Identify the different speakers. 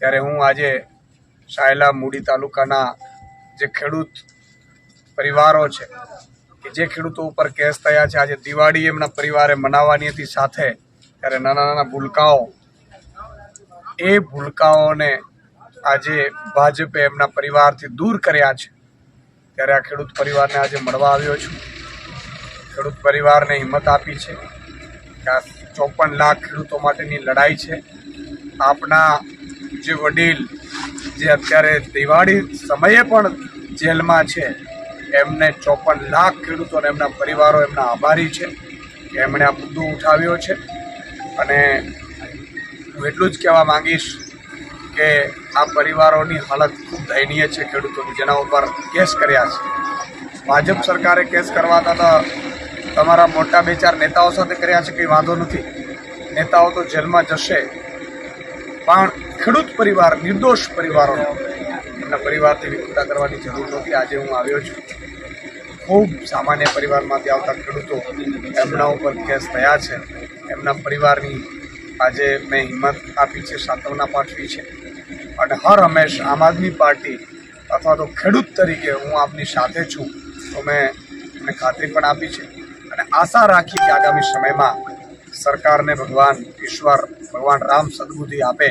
Speaker 1: ત્યારે હું આજે સાયલા મૂડી તાલુકાના જે ખેડૂત પરિવારો છે કે જે ખેડૂતો ઉપર કેસ થયા છે, આજે દિવાળી એમના પરિવારે મનાવવાની હતી સાથે, ત્યારે નાના નાના ભૂલકાઓને આજે ભાજપે એમના પરિવારથી દૂર કર્યા છે। ત્યારે આ ખેડૂત પરિવારને આજે મળવા આવ્યો છું। ખેડૂત પરિવારને હિંમત આપી છે કે આ 54 લાખ ખેડૂતો માટેની લડાઈ છે। આપના જે વડીલ જે અત્યારે દિવાળી સમયે પણ જેલમાં છે, એમને 54 લાખ ખેડૂતો અને એમના પરિવારો એમના આભારી છે કે એમણે આ મુદ્દો ઉઠાવ્યો છે। અને હું એટલું જ કહેવા માંગીશ કે આ પરિવારોની હાલત ખૂબ દયનીય છે ખેડૂતોની, જેના ઉપર કેસ કર્યા છે। ભાજપ સરકારે કેસ કરવાતા તો તમારા મોટા 2-4 નેતાઓ સાથે કર્યા છે, કંઈ વાંધો નથી, નેતાઓ તો જેલમાં જશે, પણ ખેડૂત પરિવાર, નિર્દોષ પરિવારોને એમના પરિવારથી વિખૂટા કરવાની જરૂર નહોતી। આજે હું આવ્યો છું। ખૂબ સામાન્ય પરિવારમાંથી આવતા ખેડૂતો, એમના ઉપર કેસ થયા છે, એમના પરિવારની આજે મેં હિંમત આપી છે, સાંત્વના પાઠવી છે। અને હર હંમેશ આમ આદમી પાર્ટી અથવા તો ખેડૂત તરીકે હું આપની સાથે છું, તો મેં એમને ખાતરી પણ આપી છે અને આશા રાખી કે આગામી સમયમાં સરકારને ભગવાન ઈશ્વર, ભગવાન રામ સદબુદ્ધિ આપે